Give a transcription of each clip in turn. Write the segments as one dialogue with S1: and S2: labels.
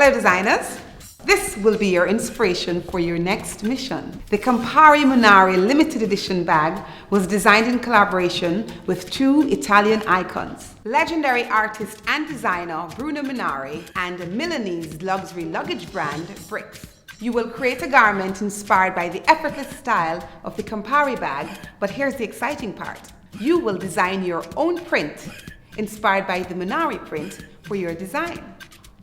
S1: Hello designers! This will be your inspiration for your next mission. The Campari Munari limited edition bag was designed in collaboration with two Italian icons, legendary artist and designer Bruno Munari and Milanese luxury luggage brand Brix. You will create a garment inspired by the effortless style of the Campari bag, but here's the exciting part. You will design your own print inspired by the Munari print for your design.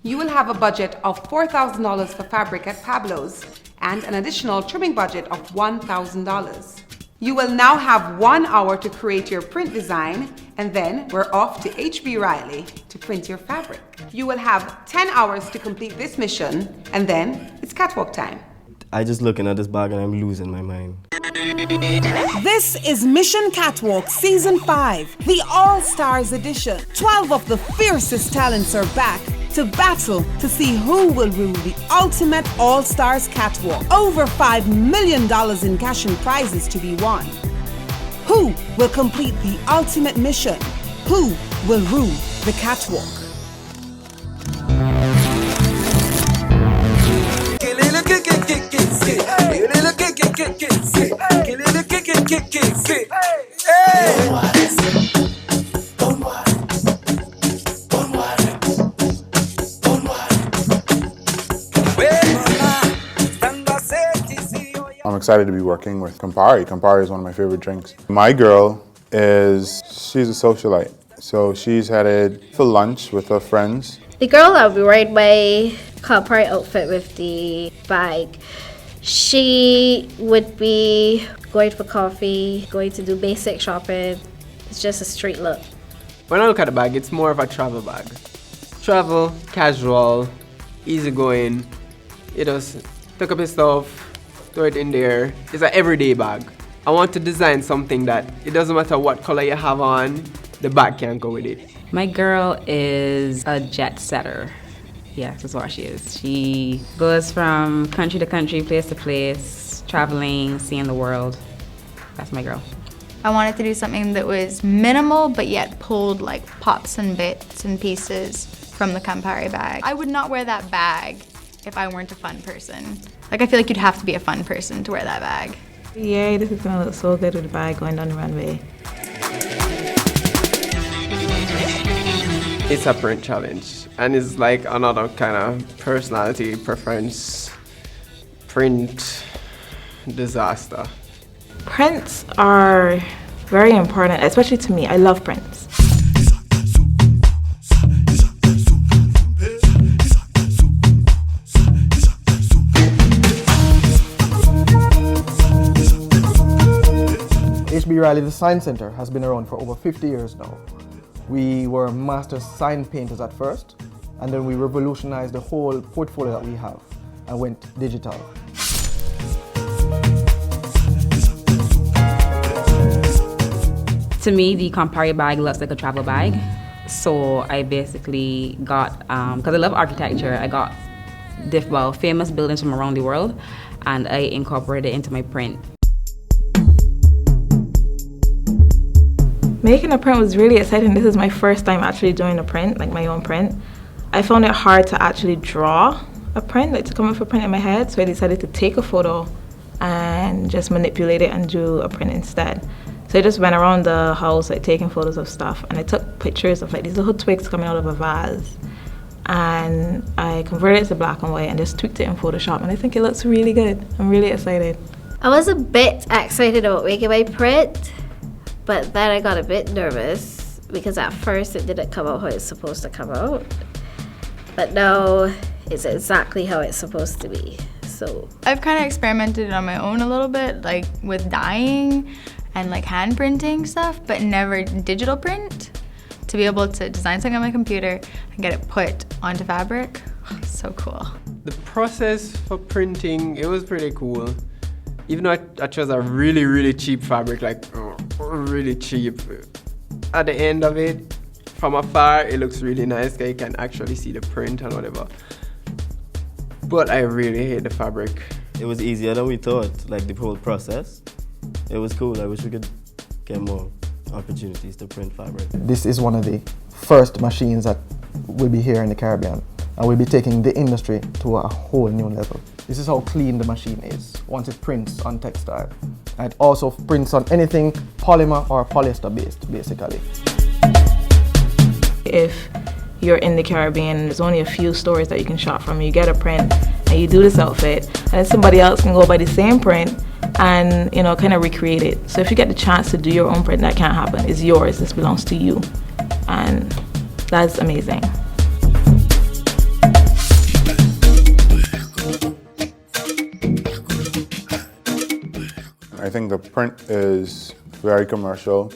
S1: You will have a budget of $4,000 for fabric at Pablo's and an additional trimming budget of $1,000. You will now have 1 hour to create your print design, and then we're off to HB Riley to print your fabric. You will have 10 hours to complete this mission, and then it's catwalk time.
S2: I just looking at this bag and I'm losing my mind.
S3: This is Mission Catwalk Season 5, the All-Stars edition. 12 of the fiercest talents are back to battle to see who will rule the ultimate All-Stars Catwalk. Over $5 million in cash and prizes to be won. Who will complete the ultimate mission? Who will rule the catwalk?
S4: I'm excited to be working with Campari. Campari is one of my favorite drinks. My girl she's a socialite. So she's headed for lunch with her friends.
S5: The girl I'll be wearing my Campari outfit with the bag, she would be going for coffee, going to do basic shopping. It's just a street look.
S6: When I look at the bag, it's more of a travel bag. Travel, casual, easygoing. You just pick up your stuff, throw it in there. It's an everyday bag. I want to design something that it doesn't matter what color you have on, the bag can go with it.
S7: My girl is a jet setter. Yes, that's what she is. She goes from country to country, place to place, traveling, seeing the world. That's my girl.
S8: I wanted to do something that was minimal, but yet pulled like pops and bits and pieces from the Campari bag. I would not wear that bag if I weren't a fun person. Like, I feel like you'd have to be a fun person to wear that bag.
S9: Yay, this is gonna look so good with the bag going down the runway.
S6: It's a print challenge, and it's like another kind of personality preference print disaster.
S9: Prints are very important, especially to me. I love prints.
S10: HB Riley Design Center has been around for over 50 years now. We were master sign painters at first, and then we revolutionized the whole portfolio that we have and went digital.
S7: To me, the Campari bag looks like a travel bag. So I basically got, because I love architecture, I got famous buildings from around the world, and I incorporated it into my print.
S9: Making a print was really exciting. This is my first time actually doing a print, like my own print. I found it hard to actually draw a print, like to come up with a print in my head, so I decided to take a photo and just manipulate it and do a print instead. So I just went around the house like taking photos of stuff, and I took pictures of like these little twigs coming out of a vase, and I converted it to black and white and just tweaked it in Photoshop, and I think it looks really good. I'm really excited.
S5: I was a bit excited about making my print, but then I got a bit nervous because at first it didn't come out how it's supposed to come out. But now it's exactly how it's supposed to be. So
S8: I've kind of experimented on my own a little bit, like with dyeing and like hand printing stuff, but never digital print. To be able to design something on my computer and get it put onto fabric, so cool.
S6: The process for printing, it was pretty cool. Even though I chose a really, really cheap fabric, like really cheap. At the end of it, from afar, it looks really nice. You can actually see the print and whatever. But I really hate the fabric.
S2: It was easier than we thought, like the whole process. It was cool. I wish we could get more opportunities to print fabric.
S10: This is one of the first machines that will be here in the Caribbean. and we'll be taking the industry to a whole new level. This is how clean the machine is once it prints on textile. And it also prints on anything polymer or polyester based, basically.
S9: If you're in the Caribbean, there's only a few stores that you can shop from. You get a print and you do this outfit, and then somebody else can go by the same print and, you know, kind of recreate it. So if you get the chance to do your own print, that can't happen. It's yours. This belongs to you, and that's amazing.
S4: I think the print is very commercial,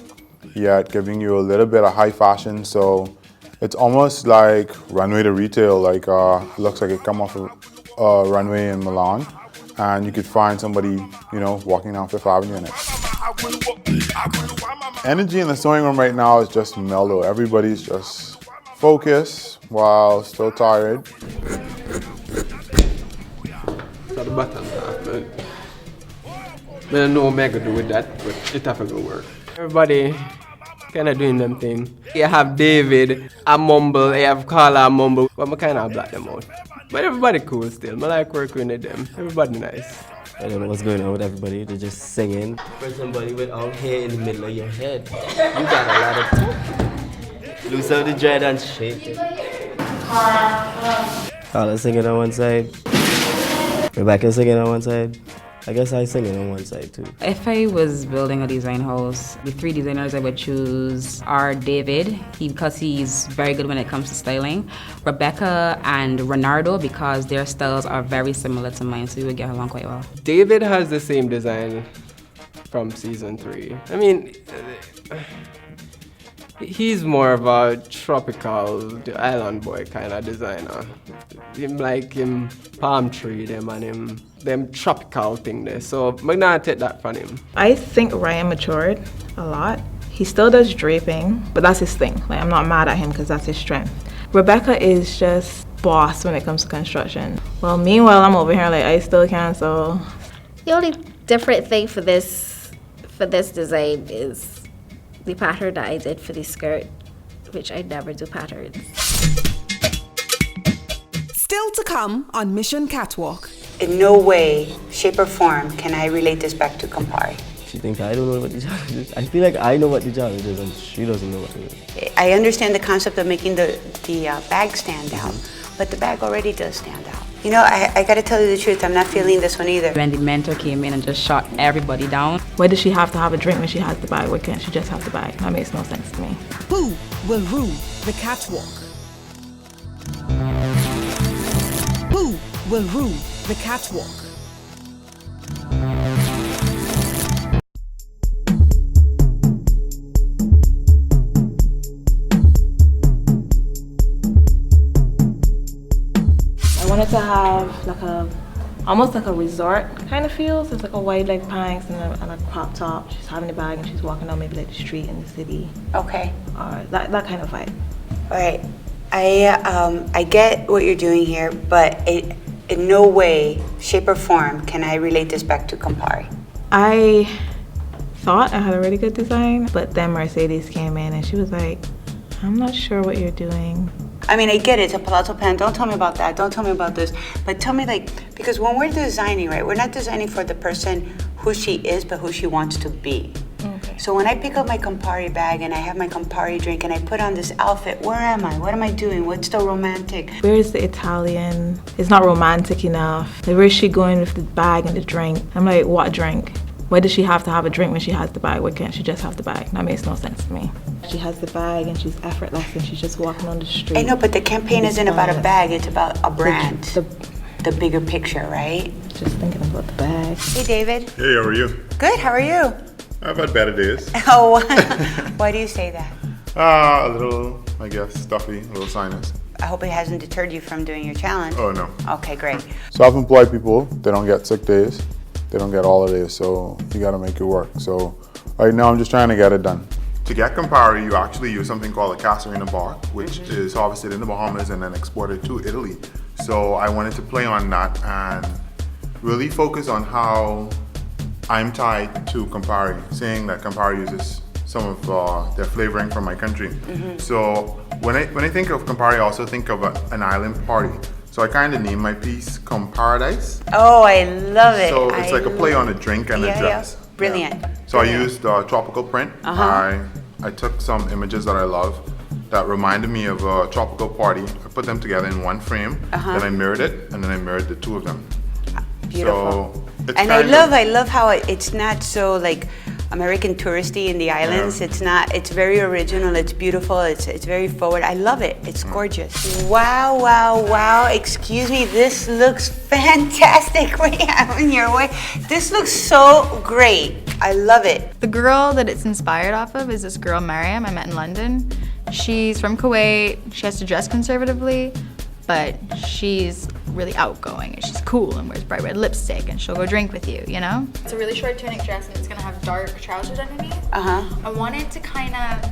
S4: yet giving you a little bit of high fashion. So it's almost like runway to retail. Like looks like it come off a runway in Milan, and you could find somebody, you know, walking down Fifth Avenue in it. Energy in the sewing room right now is just mellow. Everybody's just focused while still tired.
S6: Got the button off, but I don't know what I'm gonna do with that, but it have to go work. Everybody kind of doing them thing. You have David, I mumble, I have Carla, I mumble, but I kind of black them out. But everybody cool still. I like working with them. Everybody nice.
S2: I don't know what's going on with everybody. They're just singing.
S11: For somebody with all hair in the middle of your head, you got a lot of talk. Loose out the dread and shake it.
S2: Carla singing on one side. Rebecca singing on one side. I guess I sing it on one side too.
S7: If I was building a design house, the three designers I would choose are David, because he's very good when it comes to styling, Rebecca and Renardo, because their styles are very similar to mine, so we would get along quite well.
S6: David has the same design from season 3. I mean, he's more of a tropical, island boy kind of designer. Him like him palm tree, them and them tropical thing there. So I'm not take that from him.
S9: I think Ryan matured a lot. He still does draping, but that's his thing. Like, I'm not mad at him because that's his strength. Rebecca is just boss when it comes to construction. Well, meanwhile, I'm over here like I still can, so.
S5: The only different thing for this design is the pattern that I did for the skirt, which I never do patterns.
S3: Still to come on Mission Catwalk.
S1: In no way, shape or form can I relate this back to Campari.
S2: She thinks I don't know what the challenge is. I feel like I know what the challenge is and she doesn't know what it is.
S1: I understand the concept of making the bag stand out, but the bag already does stand out. You know, I gotta tell you the truth, I'm not feeling this one either.
S7: When the mentor came in and just shot everybody down.
S9: Why does she have to have a drink when she has the bag? Why can't she just have the bag? That makes no sense to me.
S3: Who will rule the catwalk? Who will rule the catwalk?
S9: I wanted to have almost like a resort kind of feel. So it's like a white leg pants and a crop top. She's having a bag and she's walking down maybe like the street in the city.
S1: Okay.
S9: Or that kind of vibe.
S1: All right. I get what you're doing here, but in no way, shape or form can I relate this back to Campari.
S9: I thought I had a really good design, but then Mercedes came in and she was like, I'm not sure what you're doing.
S1: I mean, I get it, it's a palazzo pen. Don't tell me about that. Don't tell me about this. But tell me, like, because when we're designing, right, we're not designing for the person who she is, but who she wants to be.
S9: Okay.
S1: So when I pick up my Campari bag and I have my Campari drink and I put on this outfit, where am I? What am I doing? What's so romantic?
S9: Where is the Italian? It's not romantic enough. Like, where is she going with the bag and the drink? I'm like, what drink? Why does she have to have a drink when she has the bag? Why can't she just have the bag? That makes no sense to me. She has the bag and she's effortless and she's just walking on the street.
S1: I know, but the campaign isn't about a bag, it's about a brand. The bigger picture, right?
S9: Just thinking about the bag.
S1: Hey, David.
S4: Hey, how are you?
S1: Good, how are you?
S4: I've had better days.
S1: Oh, why do you say that?
S4: A little, I guess, stuffy, a little sinus.
S1: I hope it hasn't deterred you from doing your challenge.
S4: Oh, no.
S1: Okay, great.
S4: Self-employed people, they don't get sick days. They don't get holidays, so you gotta make it work. So right now I'm just trying to get it done. To get Campari, you actually use something called a Casarina bark, which is harvested in the Bahamas and then exported to Italy. So I wanted to play on that and really focus on how I'm tied to Campari, saying that Campari uses some of their flavoring from my country. So when I think of Campari, I also think of an island party. So I kind of named my piece Camparadise.
S12: Oh, I love it.
S4: So it's like a play on a drink and a dress.
S12: Yeah. Brilliant.
S4: So I used tropical print. I took some images that I love that reminded me of a tropical party. I put them together in one frame, then I mirrored it, and then I mirrored the two of them.
S12: Beautiful.
S4: So it's
S12: And I love how it's not so like American touristy in the islands.
S4: Yeah.
S12: It's very original, it's beautiful, it's very forward. I love it, it's gorgeous. Wow, wow, wow, excuse me, this looks fantastic. What do you have in your way? This looks so great, I love it.
S8: The girl that it's inspired off of is this girl, Mariam, I met in London. She's from Kuwait, she has to dress conservatively, but she's really outgoing and she's cool and wears bright red lipstick and she'll go drink with you, you know? It's a really short tunic dress and it's gonna have dark trousers underneath. I wanted to kind of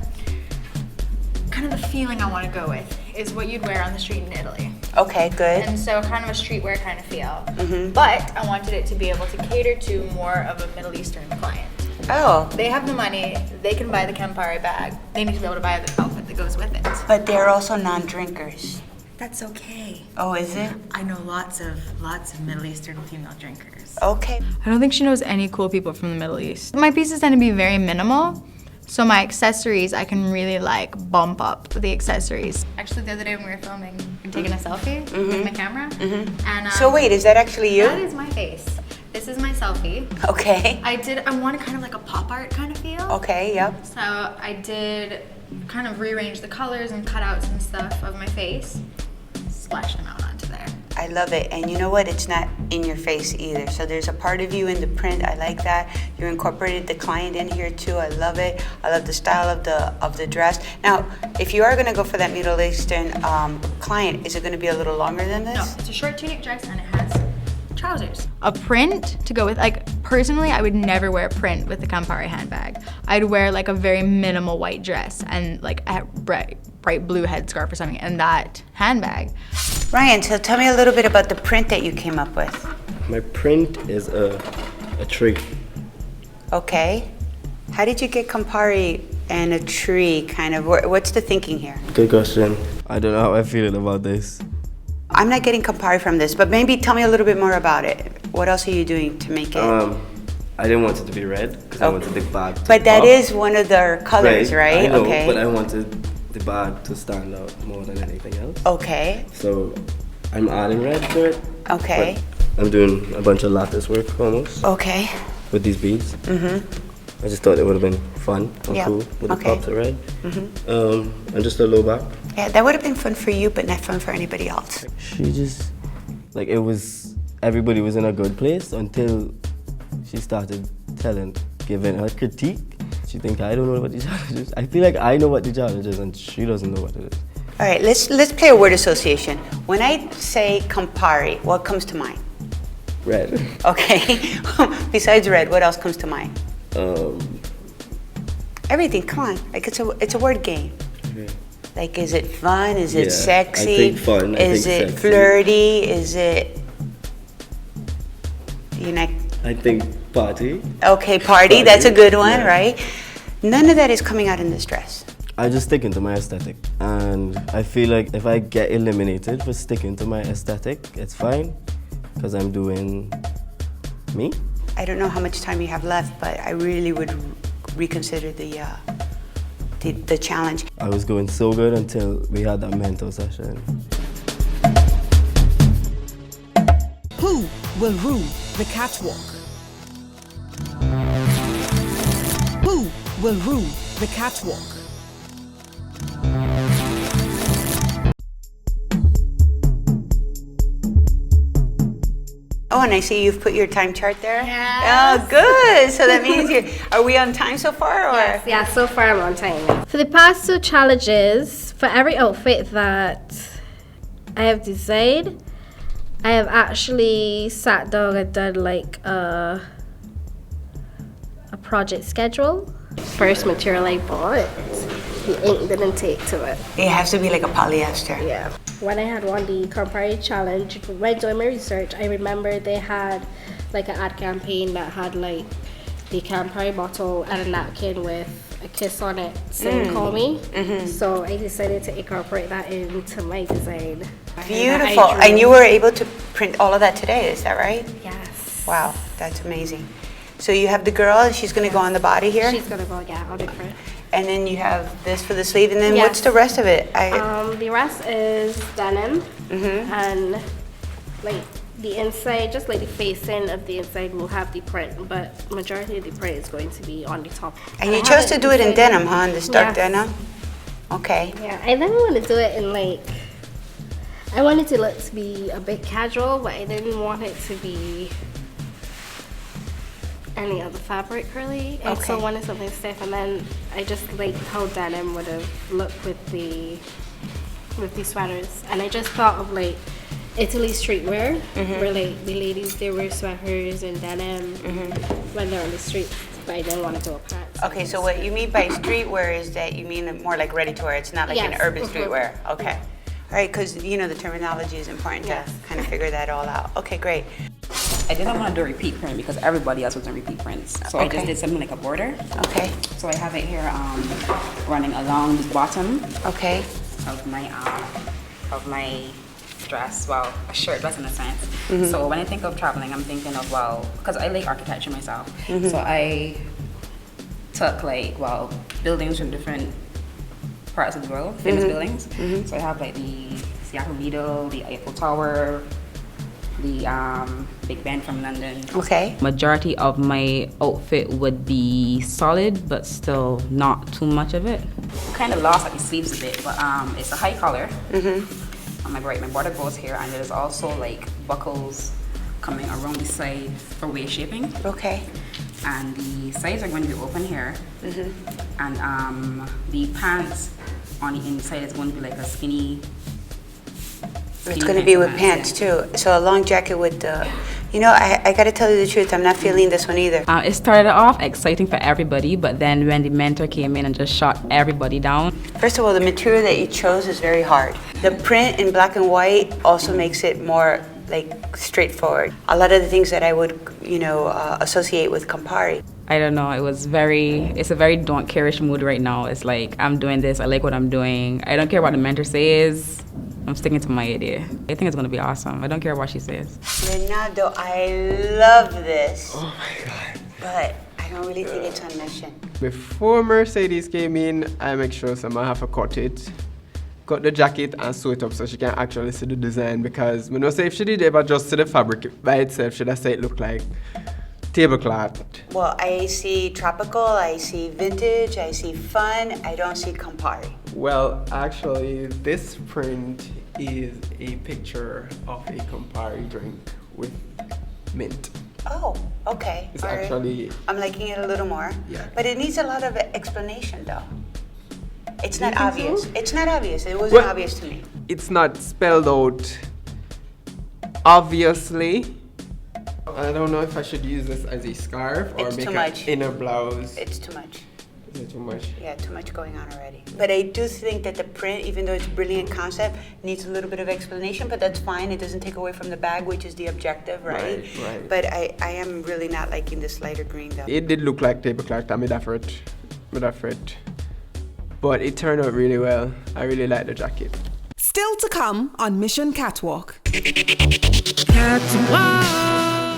S8: the feeling I want to go with is what you'd wear on the street in Italy.
S12: Okay, good.
S8: And so kind of a streetwear kind of feel. But I wanted it to be able to cater to more of a Middle Eastern client.
S12: Oh.
S8: They have the money, they can buy the Campari bag. They need to be able to buy the outfit that goes with it.
S12: But they're also non-drinkers.
S13: That's okay.
S12: Oh, is it?
S13: I know lots of Middle Eastern female drinkers.
S12: Okay.
S8: I don't think she knows any cool people from the Middle East. My pieces tend to be very minimal, so my accessories, I can really like bump up the accessories. Actually, the other day when we were filming, I'm taking a selfie with my camera. And
S12: So wait, is that actually you?
S8: that is my face. This is my selfie.
S12: Okay.
S8: I wanted kind of like a pop art kind of feel.
S12: Okay, yep.
S8: So I did kind of rearrange the colors and cutouts and stuff of my face. Splash them out onto there.
S12: I love it, and you know what? It's not in your face either. So there's a part of you in the print. I like that. You incorporated the client in here too. I love it. I love the style of the dress. Now, if you are going to go for that Middle Eastern client, is it going to be a little longer than this?
S8: No, it's a short tunic dress and it has trousers. A print to go with, like, personally, I would never wear a print with the Campari handbag. I'd wear like a very minimal white dress and like a bright blue headscarf or something and that handbag.
S12: Ryan, so tell me a little bit about the print that you came up with.
S11: My print is a tree.
S12: Okay. How did you get Campari and a tree kind of? What's the thinking here?
S11: Good question.
S2: I don't know how I feel about this.
S12: I'm not getting Campari from this, but maybe tell me a little bit more about it. What else are you doing to make it?
S11: I didn't want it to be red because I wanted the bag to
S12: But that
S11: pop.
S12: is one of their colors, right?
S11: I know,
S12: Okay.
S11: but I wanted the bag to stand out more than anything else.
S12: Okay.
S11: So I'm adding red to it.
S12: Okay.
S11: but I'm doing a bunch of lattice work almost
S12: Okay.
S11: with these beads. I just thought it would have been fun and
S12: Yeah.
S11: cool with the
S12: Okay.
S11: pops of red. And just a low back.
S12: Yeah, that would have been fun for you, but not fun for anybody else.
S2: She just, like, everybody was in a good place until she started giving her critique. She think I don't know what the challenge is. I feel like I know what the challenge is and she doesn't know what it is.
S12: All right, let's play a word association. When I say Campari, what comes to mind?
S11: Red.
S12: Okay. Besides red, what else comes to mind? Everything. Come on. Like it's a word game.
S11: Okay.
S12: Like, is it fun? Is it
S11: Yeah,
S12: sexy?
S11: I think fun. I
S12: Is
S11: think
S12: it
S11: sexy.
S12: flirty? Is it?
S11: I think party.
S12: Okay, party. That's a good one,
S11: Yeah.
S12: right? None of that is coming out in this dress.
S2: I just stick into my aesthetic, and I feel like if I get eliminated for sticking to my aesthetic, it's fine, because I'm doing me.
S12: I don't know how much time you have left, but I really would reconsider the challenge.
S2: I was going so good until we had that mentor session.
S3: Who will rule the catwalk? Who will rule the catwalk?
S12: Oh, and I see you've put your time chart there.
S5: Yes.
S12: Oh, good. So that means are we on time so far, or?
S5: Yes, yeah, so far I'm on time. For the past two challenges, for every outfit that I have designed, I have actually sat down and done like a project schedule. First material I bought, the ink didn't take to it.
S12: It has to be like a polyester.
S5: Yeah. When I had won the Campari challenge, when doing my research, I remember they had like an ad campaign that had like the Campari bottle and a napkin with a kiss on it saying "Call Me." So I decided to incorporate that into my design.
S12: Beautiful. And you were able to print all of that today, is that right?
S5: Yes.
S12: Wow, that's amazing. So you have the girl, and she's going to go on the body here?
S5: She's going to go, yeah, on the print.
S12: And then you have this for the sleeve, and then
S5: Yes.
S12: what's the rest of it?
S5: The rest is denim, and like the inside, just like the facing of the inside will have the print, but majority of the print is going to be on the top.
S12: And you chose to do it in denim, huh? In this dark denim? Okay.
S5: Yeah, I didn't want to do it in like, I wanted to look to be a bit casual, but I didn't want it to be any other fabric really. I still wanted something stiff, and then I just liked how denim would have looked with the sweaters. And I just thought of like Italy streetwear, where like the ladies, they wear sweaters and denim when they're on the street, but I didn't want to go apart.
S12: Okay, so what you mean by streetwear is that you mean more like ready to wear. It's not like an urban streetwear. Okay. All right, because you know the terminology is important to kind of figure that all out. Okay, great.
S7: I didn't want to do a repeat print because everybody else was doing repeat prints. So I just did something like a border.
S12: Okay.
S7: So I have it here running along the bottom
S12: okay.
S7: of my dress, well, a shirt dress in a sense. So when I think of traveling, I'm thinking of, well, because I like architecture myself. So I took like, well, buildings from different parts of the world, famous buildings. So I have like the Seattle Needle, the Eiffel Tower, the Big Ben from London.
S12: Okay.
S7: Majority of my outfit would be solid, but still not too much of it. Kind of lost at the sleeves a bit, but it's a high collar. On my border goes here, and there's also like buckles coming around the side for waist shaping.
S12: Okay.
S7: And the sides are going to be open here. And the pants on the inside is going to be like a skinny.
S12: It's going to be with pants too. So a long jacket with the, you know, I got to tell you the truth, I'm not feeling this one either.
S7: It started off exciting for everybody, but then when the mentor came in and just shot everybody down.
S12: First of all, the material that you chose is very hard. The print in black and white also makes it more like straightforward. A lot of the things that I would, you know, associate with Campari.
S7: I don't know, it's a very don't care-ish mood right now. It's like, I'm doing this, I like what I'm doing. I don't care what the mentor says, I'm sticking to my idea. I think it's gonna be awesome. I don't care what she says.
S12: Renardo, I love this.
S6: Oh my God.
S12: But I don't really think it's on mission.
S6: Before Mercedes came in, I make sure someone have to cut the jacket and sew it up so she can actually see the design, because I know say if she did ever just see the fabric by itself, she'd have said it looked like tablecloth.
S12: Well, I see tropical, I see vintage, I see fun, I don't see Campari.
S6: Well, actually, this print is a picture of a Campari drink with mint.
S12: Oh, okay.
S6: It's actually...
S12: I'm liking it a little more.
S6: Yeah.
S12: But it needs a lot of explanation, though. It's not obvious.
S6: So?
S12: It's not obvious. It wasn't obvious to me.
S6: It's not spelled out obviously. I don't know if I should use this as a scarf or make an inner blouse.
S12: It's too much.
S6: Is it too much?
S12: Yeah, too much going on already. But I do think that the print, even though it's a brilliant concept, needs a little bit of explanation, but that's fine. It doesn't take away from the bag, which is the objective, right?
S6: Right.
S12: But I am really not liking this lighter green, though.
S6: It did look like tablecloth. I made that for it. But it turned out really well. I really like the jacket.
S3: Still to come on Mission Catwalk.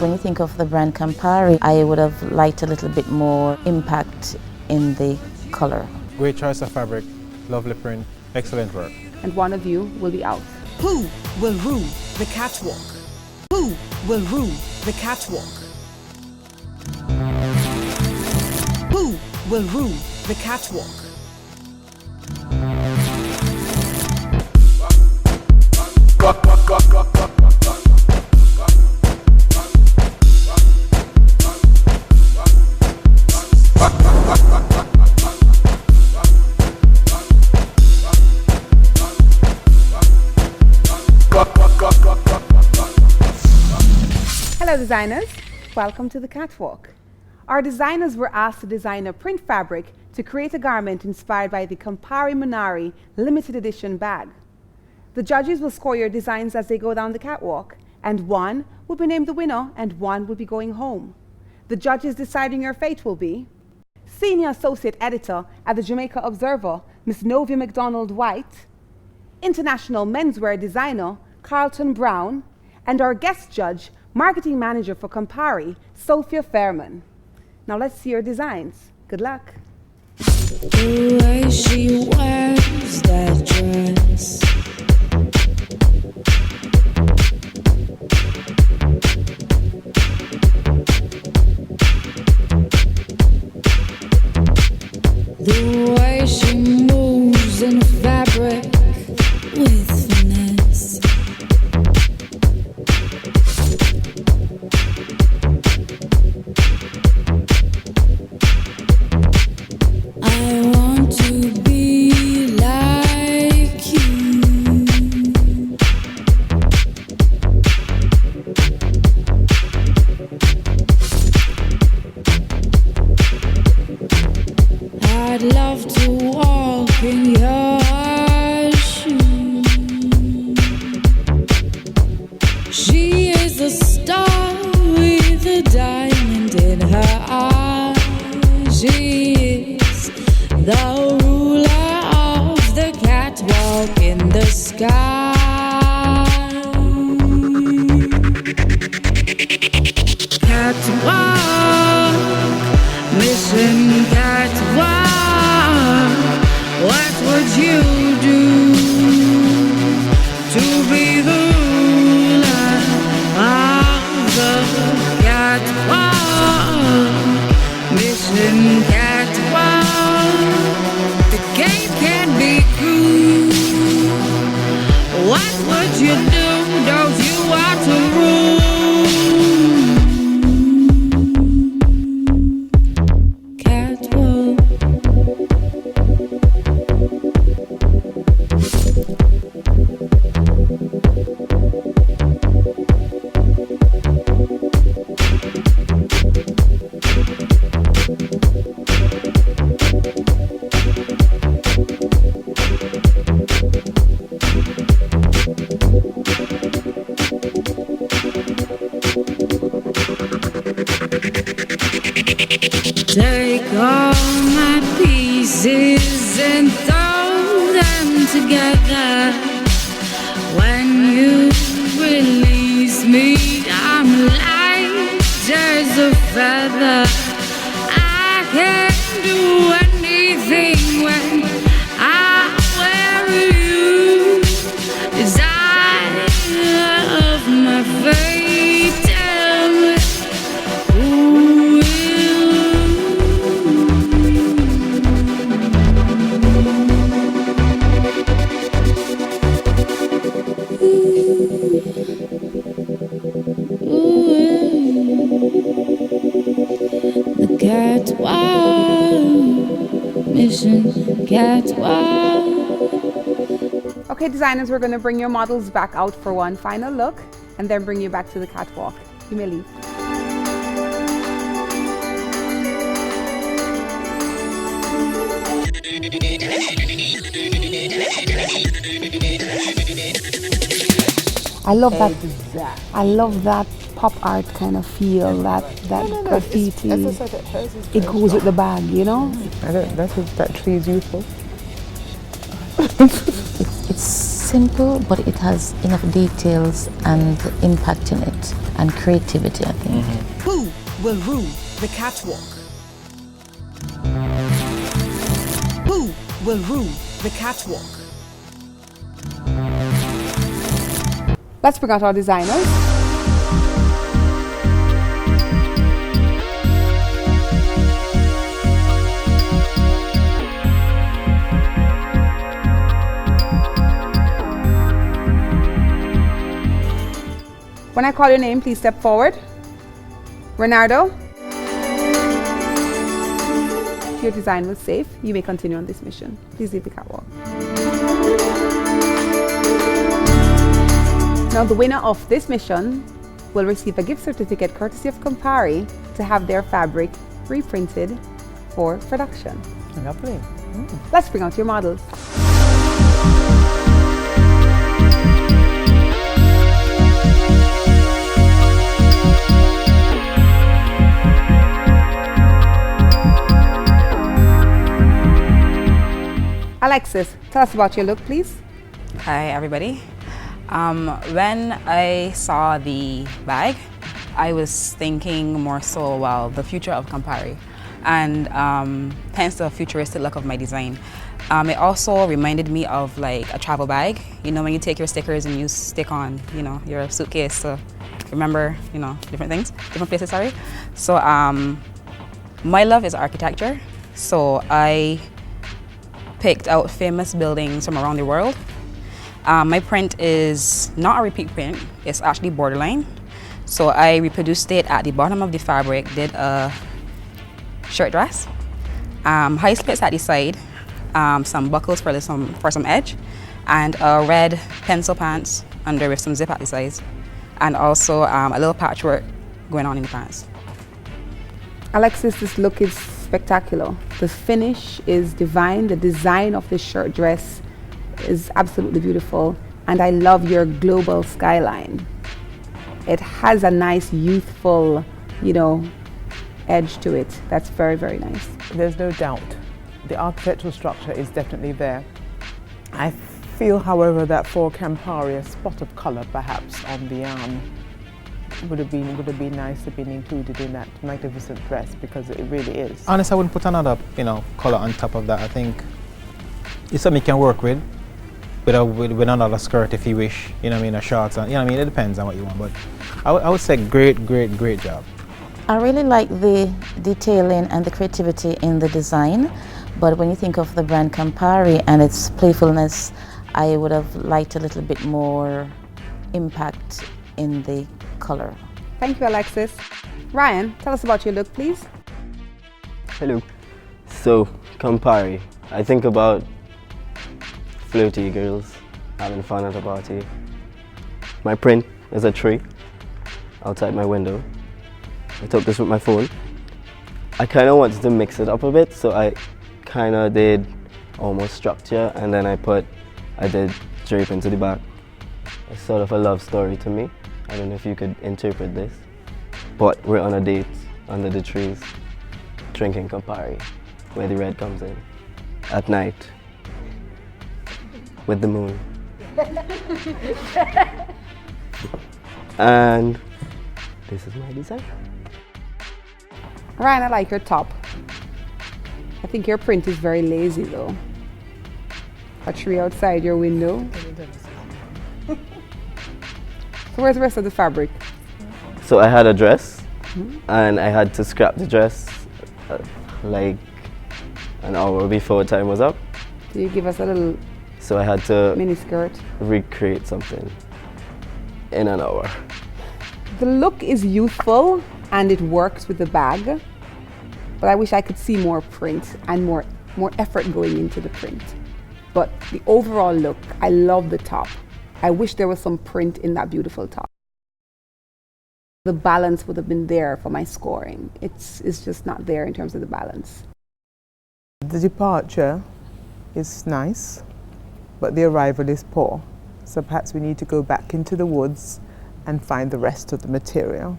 S14: When you think of the brand Campari, I would have liked a little bit more impact in the color.
S15: Great choice of fabric, lovely print, excellent work.
S16: And one of you will be out.
S3: Who will rule the catwalk? Who will rule the catwalk? Who will rule the catwalk?
S1: Hello designers, welcome to the Catwalk. Our designers were asked to design a print fabric to create a garment inspired by the Campari Munari limited edition bag. The judges will score your designs as they go down the catwalk, and one will be named the winner and one will be going home. The judges deciding your fate will be Senior Associate Editor at the Jamaica Observer, Miss Novia McDonald-Whyte, International Menswear Designer, Carlton Brown, and our guest judge, Marketing Manager for Campari, Sophia Bernard-Fairman. Now let's see your designs. Good luck.
S17: The way she wears that dress, the way she moves in fabric with finesse, I want to be like you. I'd love to walk in your shoes. She is a star with a diamond in her eye. She is the ruler of the catwalk in the sky. Catwalk, mission catwalk. What would you do to be the ruler of the catwalk? Mission catwalk. The game can be cruel. What would you do? Don't you want to rule? Take all my pieces and throw them together. When you release me, I'm light as a feather. I can do anything when I wear you. Desire of my fate, tell me who will. The catwalk, mission catwalk.
S1: Okay, designers, we're going to bring your models back out for one final look and then bring you back to the catwalk. You may leave. I love that. I love that pop art kind of feel. That graffiti. It goes with the bag, you know.
S16: That tree is youthful.
S14: It's simple, but it has enough details and impact in it and creativity, I think.
S3: Who will rule the catwalk? Who will rule the catwalk?
S1: Let's bring out our designers. When I call your name, please step forward. Renardo. Your design was safe. You may continue on this mission. Please leave the catwalk. Now, the winner of this mission will receive a gift certificate courtesy of Campari to have their fabric reprinted for production.
S16: Lovely.
S1: Let's bring out your models. Alexis, tell us about your look, please.
S7: Hi, everybody. When I saw the bag, I was thinking more so, well, the future of Campari, and hence the futuristic look of my design. It also reminded me of like a travel bag. You know, when you take your stickers and you stick on, you know, your suitcase to remember, you know, different things, different places, sorry. So my love is architecture. So I picked out famous buildings from around the world. My print is not a repeat print, it's actually borderline. So I reproduced it at the bottom of the fabric, did a shirt dress, high splits at the side, some buckles for some edge, and a red pencil pants under with some zip at the sides, and also a little patchwork going on in the pants.
S1: Alexis, this look is spectacular. The finish is divine. The design of this shirt dress is absolutely beautiful, and I love your global skyline. It has a nice youthful, you know, edge to it. That's very, very nice.
S16: There's no doubt. The architectural structure is definitely there. I feel, however, that for Campari, a spot of colour perhaps on the arm would have been nice to have been included in that magnificent dress, because it really is.
S15: Honestly, I wouldn't put another, colour on top of that. I think it's something you can work with another skirt if you wish, or shorts, it depends on what you want, but I would say great job.
S14: I really like the detailing and the creativity in the design, but when you think of the brand Campari and its playfulness, I would have liked a little bit more impact in the color.
S1: Thank you, Alexis. Ryan, tell us about your look, please.
S2: Hello. So, Campari. I think about flirty girls having fun at a party. My print is a tree outside my window. I took this with my phone. I kind of wanted to mix it up a bit, so I kind of did almost structure, and then I did drape into the back. It's sort of a love story to me. I don't know if you could interpret this, but we're on a date under the trees, drinking Campari, where the red comes in, at night, with the moon. And this is my design.
S1: Ryan, I like your top. I think your print is very lazy though. A tree outside your window. So where's the rest of the fabric?
S2: So I had a dress, and I had to scrap the dress like an hour before time was up.
S1: So you give us a little
S2: So I had to
S1: mini skirt.
S2: Recreate something in an hour.
S1: The look is youthful and it works with the bag, but I wish I could see more print and more effort going into the print. But the overall look, I love the top. I wish there was some print in that beautiful top. The balance would have been there for my scoring. It's just not there in terms of the balance.
S16: The departure is nice, but the arrival is poor. So perhaps we need to go back into the woods and find the rest of the material.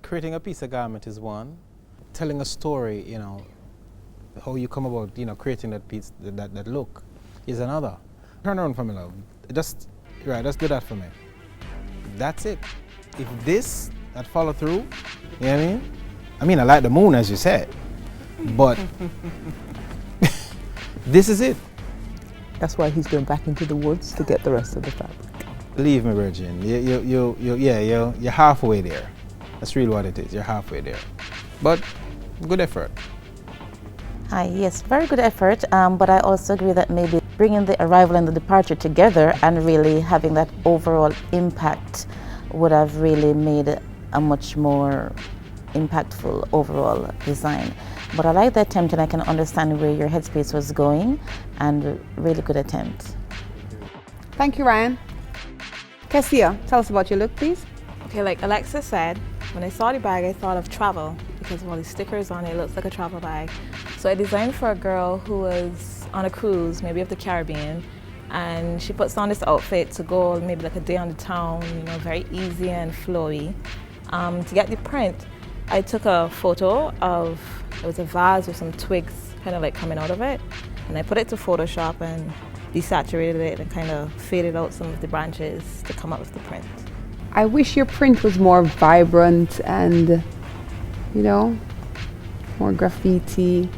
S15: Creating a piece of garment is one. Telling a story, how you come about, creating that piece, that look, is another. Turn around for me, love. Just do that for me. That's it. If this, that follow through, you know what I mean? I mean, I like the moon, as you said, but this is it.
S16: That's why he's going back into the woods to get the rest of the fabric.
S15: Believe me, Virgin, you're halfway there. That's really what it is, you're halfway there. But good effort.
S14: Hi, yes, very good effort, but I also agree that maybe bringing the arrival and the departure together and really having that overall impact would have really made a much more impactful overall design. But I like the attempt and I can understand where your headspace was going, and really good attempt.
S1: Thank you, Ryan. Kesia, tell us about your look, please.
S9: Okay, like Alexis said, when I saw the bag, I thought of travel because of all the stickers on it. It looks like a travel bag. So I designed for a girl who was on a cruise, maybe of the Caribbean, and she puts on this outfit to go maybe like a day on the town, very easy and flowy. To get the print, I took a photo of, it was a vase with some twigs kind of like coming out of it. And I put it to Photoshop and desaturated it and kind of faded out some of the branches to come up with the print.
S1: I wish your print was more vibrant and, you know, more graffiti.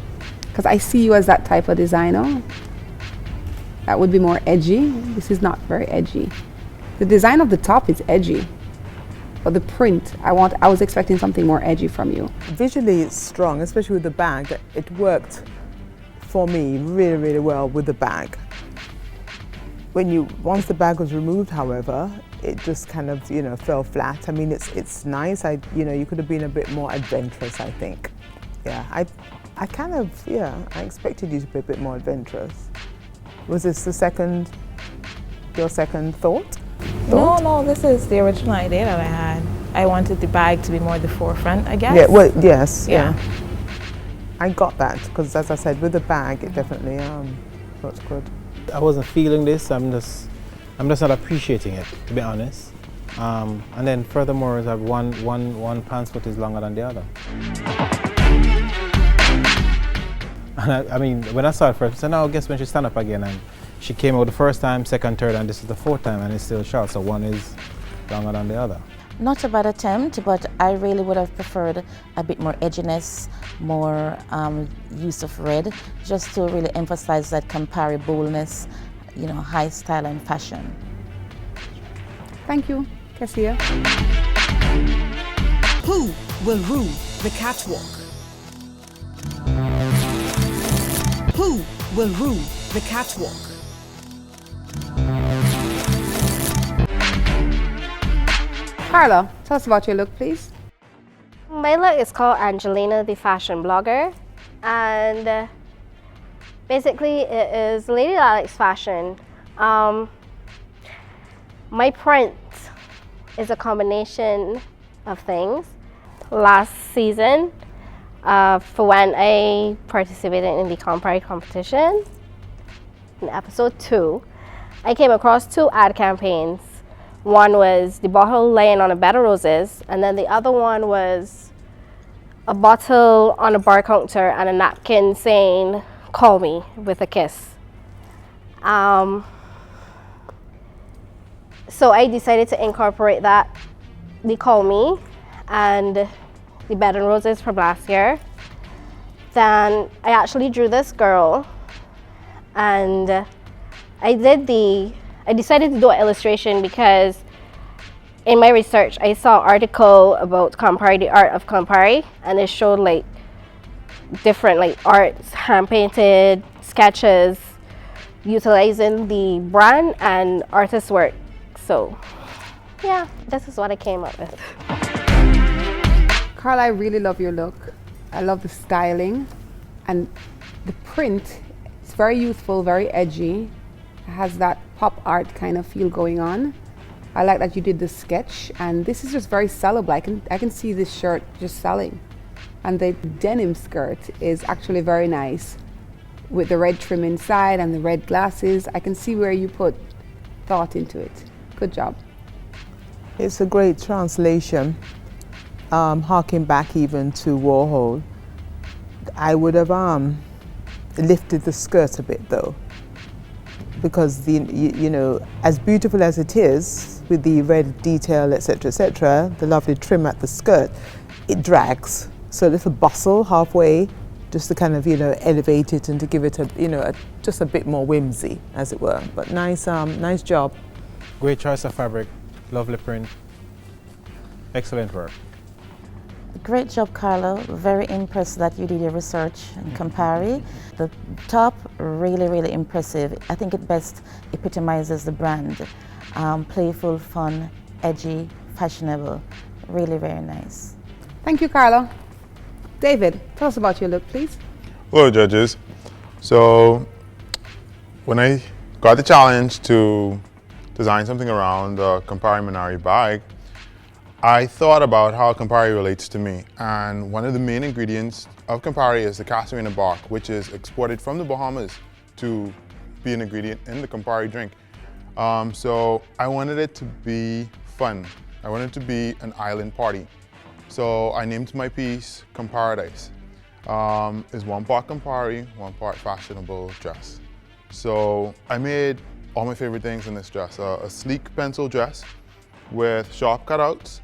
S1: Because I see you as that type of designer. That would be more edgy. This is not very edgy. The design of the top is edgy. But the print, I was expecting something more edgy from you.
S16: Visually it's strong, especially with the bag. It worked for me really, really well with the bag. Once the bag was removed, however, it just kind of, you know, fell flat. I mean, it's nice. You could have been a bit more adventurous, I think. Yeah, I expected you to be a bit more adventurous. Was this your second thought?
S9: No, this is the original idea that I had. I wanted the bag to be more the forefront, I guess.
S16: Yeah, well, yes,
S9: Yeah.
S16: I got that, because as I said, with the bag, it definitely looks good.
S15: I wasn't feeling this. I'm just not appreciating it, to be honest. And then furthermore, is that one pants foot is longer than the other. And I mean, when I saw it first, I said, "No, guess when she stand up again?" And she came out the first time, second, third, and this is the fourth time, and it's still short. So one is longer than the other.
S14: Not a bad attempt, but I really would have preferred a bit more edginess, more use of red, just to really emphasize that Campari boldness, you know, high style and fashion.
S1: Thank you, Kesia.
S3: Who will rule the catwalk? Who will rule the catwalk?
S1: Carla, tell us about your look, please.
S5: My look is called Angelina the Fashion Blogger, and basically it is Lady Alex fashion. My print is a combination of things. Last season, for when I participated in the Campari competition, in episode 2, I came across 2 ad campaigns. One was the bottle laying on a bed of roses, and then the other one was a bottle on a bar counter and a napkin saying, "Call me," with a kiss. So I decided to incorporate that, the "Call Me," and the bed and roses from last year. Then I actually drew this girl, and I decided to do an illustration because in my research I saw an article about Campari, the art of Campari, and it showed like different like arts, hand painted sketches, utilizing the brand and artist work. So yeah, this is what I came up with.
S1: Carla, I really love your look. I love the styling and the print. It's very youthful, very edgy. It has that pop art kind of feel going on. I like that you did the sketch, and this is just very sellable. I can see this shirt just selling. And the denim skirt is actually very nice with the red trim inside and the red glasses. I can see where you put thought into it. Good job.
S16: It's a great translation, harking back even to Warhol. I would have lifted the skirt a bit though, because you know, as beautiful as it is with the red detail, etc., the lovely trim at the skirt, it drags. So a little bustle halfway, just to kind of, you know, elevate it and to give it a, you know, just a bit more whimsy, as it were. But nice, nice job.
S15: Great choice of fabric, lovely print, excellent work.
S14: Great job, Carla. Very impressed that you did your research in Campari. The top, really, really impressive. I think it best epitomizes the brand. Playful, fun, edgy, fashionable. Really very nice.
S1: Thank you, Carla. David, tell us about your look, please.
S4: Hello, judges. So, when I got the challenge to design something around the Campari Munari bag, I thought about how Campari relates to me. And one of the main ingredients of Campari is the castor in a bark, which is exported from the Bahamas to be an ingredient in the Campari drink. So I wanted it to be fun. I wanted it to be an island party. So I named my piece Camparadise. is 1 part Campari, 1 part fashionable dress. So I made all my favorite things in this dress. A sleek pencil dress with sharp cutouts,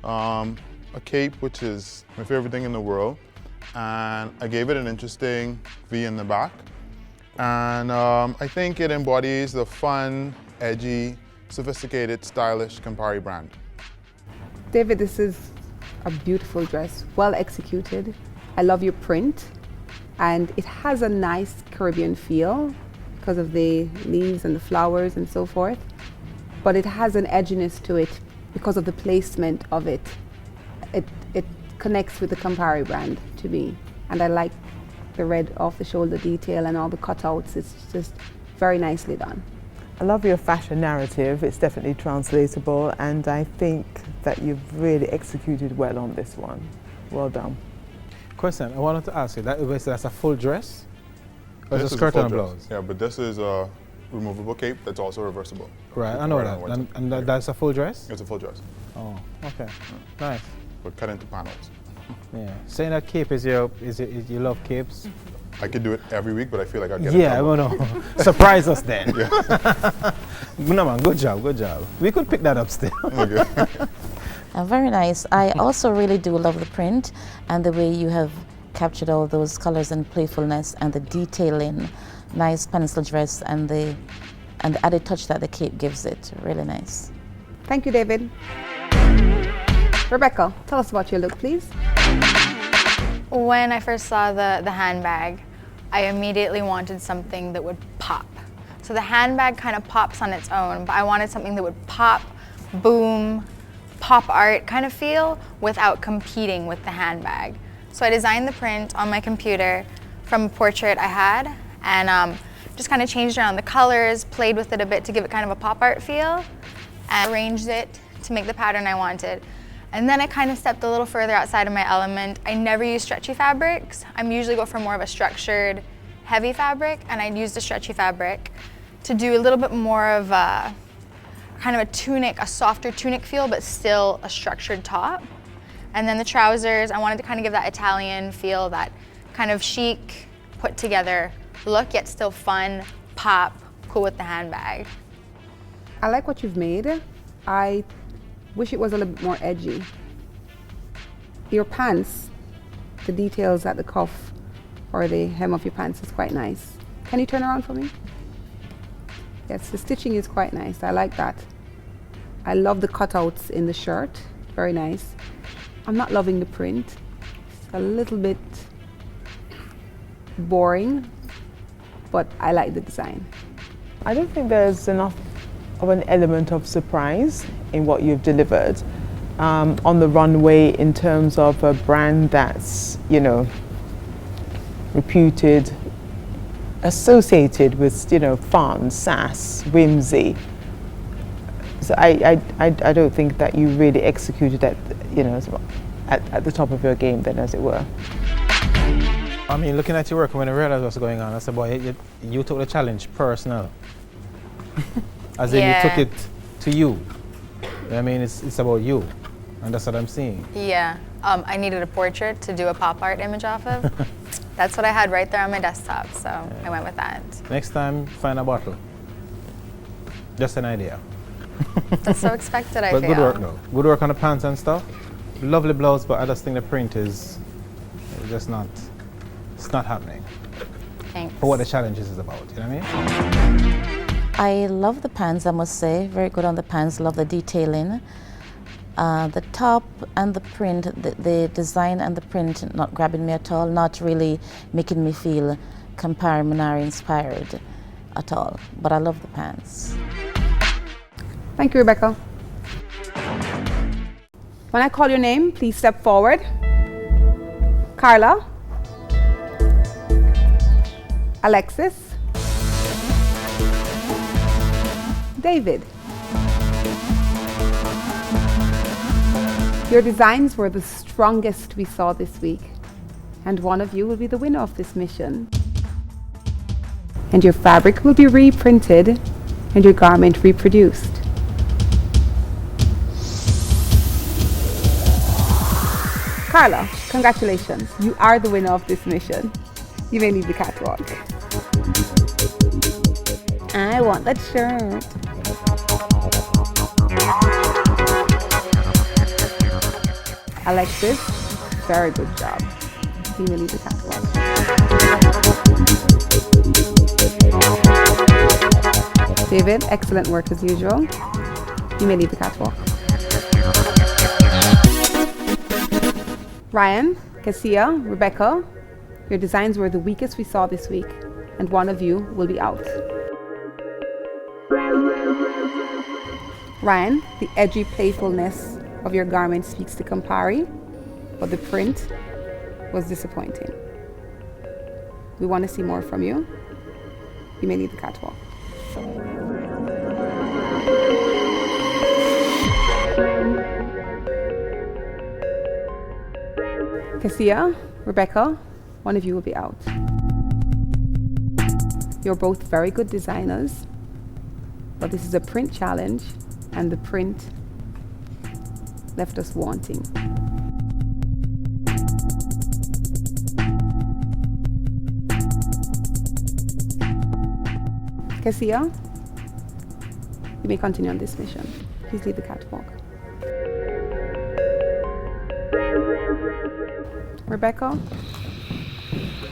S4: a cape, which is my favorite thing in the world, and I gave it an interesting V in the back. And I think it embodies the fun, edgy, sophisticated, stylish Campari brand.
S1: David, this is a beautiful dress, well executed. I love your print, and it has a nice Caribbean feel because of the leaves and the flowers and so forth, but it has an edginess to it because of the placement of it. It connects with the Campari brand to me, and I like the red off the shoulder detail and all the cutouts. It's just very nicely done.
S16: I love your fashion narrative. It's definitely translatable, and I think that you've really executed well on this one. Well done.
S15: Question, I wanted to ask you, that's a full dress? Or is
S4: This
S15: it a
S4: is
S15: skirt
S4: full
S15: and a
S4: dress.
S15: blouse?
S4: Yeah, but this is a removable cape that's also reversible.
S15: Right,
S4: You
S15: I
S4: can
S15: know
S4: wear it
S15: that.
S4: on one side.
S15: That's a full dress?
S4: It's a full dress.
S15: Oh, okay. Nice.
S4: But cut into panels.
S15: Yeah. Saying that cape is you love capes?
S4: I could do it every week, but I feel like I'd get
S15: Yeah,
S4: in trouble.
S15: well, no. Surprise us then.
S4: Yeah.
S15: No man, good job, good job. We could pick that up still.
S4: Okay.
S14: Very nice. I also really do love the print and the way you have captured all those colors and playfulness and the detailing. Nice pencil dress and the added touch that the cape gives it. Really nice.
S1: Thank you, David. Rebecca, tell us about your look, please.
S8: When I first saw the handbag, I immediately wanted something that would pop. So the handbag kind of pops on its own, but I wanted something that would pop, boom, pop art kind of feel without competing with the handbag. So I designed the print on my computer from a portrait I had, and just kind of changed around the colors, played with it a bit to give it kind of a pop art feel, and arranged it to make the pattern I wanted. And then I kind of stepped a little further outside of my element. I never use stretchy fabrics. I'm usually go for more of a structured, heavy fabric, and I used a stretchy fabric to do a little bit more of a kind of a tunic, a softer tunic feel, but still a structured top. And then the trousers, I wanted to kind of give that Italian feel, that kind of chic, put together look, yet still fun, pop, cool with the handbag.
S1: I like what you've made. I wish it was a little bit more edgy. Your pants, the details at the cuff or the hem of your pants is quite nice. Can you turn around for me? Yes, the stitching is quite nice. I like that. I love the cutouts in the shirt. Very nice. I'm not loving the print. It's a little bit boring, but I like the design.
S16: I don't think there's enough of an element of surprise in what you've delivered on the runway in terms of a brand that's, you know, reputed, associated with, you know, fun, sass, whimsy. So I don't think that you really executed at, you know, at the top of your game then, as it were.
S15: I mean, looking at your work, when I realized what's going on, I said, boy, you took the challenge personal. As in you took it to you. I mean, it's about you. And that's what I'm seeing.
S8: Yeah, I needed a portrait to do a pop art image off of. That's what I had right there on my desktop, so I went with that.
S15: Next time, find a bottle. Just an idea.
S8: That's so expected, I feel.
S15: But good work, though. Good work on the pants and stuff. Lovely blouse, but I just think the print is just not, it's not happening.
S8: Thanks.
S15: For what the challenge is about, you know what I mean?
S14: I love the pants, I must say. Very good on the pants, love the detailing. The top and the print, the design and the print not grabbing me at all, not really making me feel Campari Munari inspired at all. But I love the pants.
S1: Thank you, Rebecca. When I call your name, please step forward. Carla. Alexis. David. Your designs were the strongest we saw this week, and one of you will be the winner of this mission. And your fabric will be reprinted and your garment reproduced. Carla, Congratulations, you are the winner of this mission. You may leave the catwalk. I want that shirt. Alexis, very good job. You may leave the catwalk. David, excellent work as usual. You may leave the catwalk. Ryan, Kesia, Rebecca, your designs were the weakest we saw this week, and one of you will be out. Ryan, the edgy playfulness of your garment speaks to Campari, but the print was disappointing. We want to see more from you. You may leave the catwalk. Kesia, Rebecca, one of you will be out. You're both very good designers, but this is a print challenge, and the print left us wanting. Kesia, you may continue on this mission. Please leave the catwalk. Rebecca,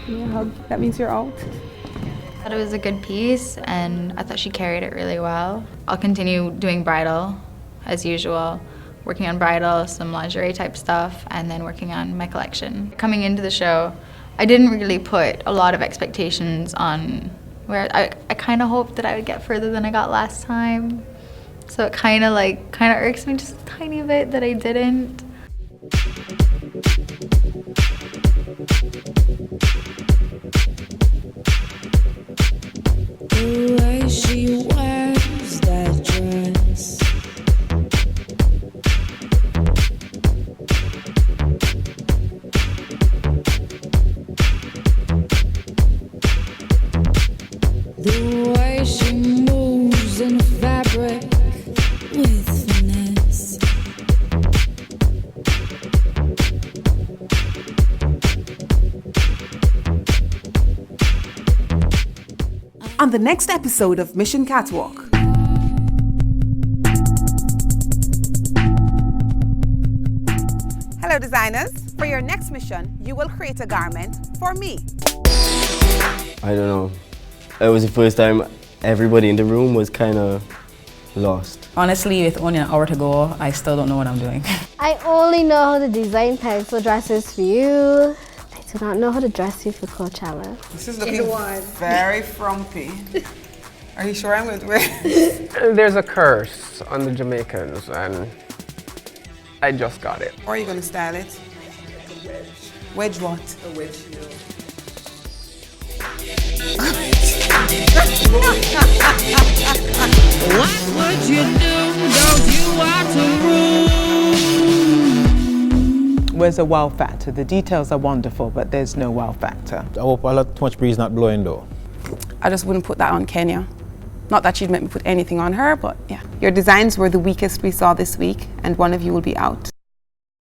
S1: give me a hug. That means you're out.
S8: I thought it was a good piece, and I thought she carried it really well. I'll continue doing bridal as usual, working on bridal, some lingerie type stuff, and then working on my collection. Coming into the show, I didn't really put a lot of expectations on where I kind of hoped that I would get further than I got last time. So it kind of irks me just a tiny bit that I didn't.
S17: The way she wears that dress, the way she moves in the fabric with finesse.
S3: On the next episode of Mission Catwalk.
S1: Hello designers, for your next mission, you will create a garment for me.
S2: I don't know. It was the first time everybody in the room was kind of lost.
S7: Honestly, with only an hour to go, I still don't know what I'm doing.
S5: I only know how to design pencil dresses for you. I do not know how to dress you for Coachella.
S1: This is looking very frumpy. Are you sure I'm going to wear it?
S6: There's a curse on the Jamaicans, and I just got it.
S1: Or are you going to style it? Wedge what?
S6: A wedge.
S17: what would you do? Don't you want to rule?
S16: Where's the wow factor? The details are wonderful, but there's no wow factor.
S15: I hope a lot too much breeze not blowing though.
S18: I just wouldn't put that on Keneea. Not that she'd make me put anything on her, but yeah.
S1: Your designs were the weakest we saw this week, and one of you will be out.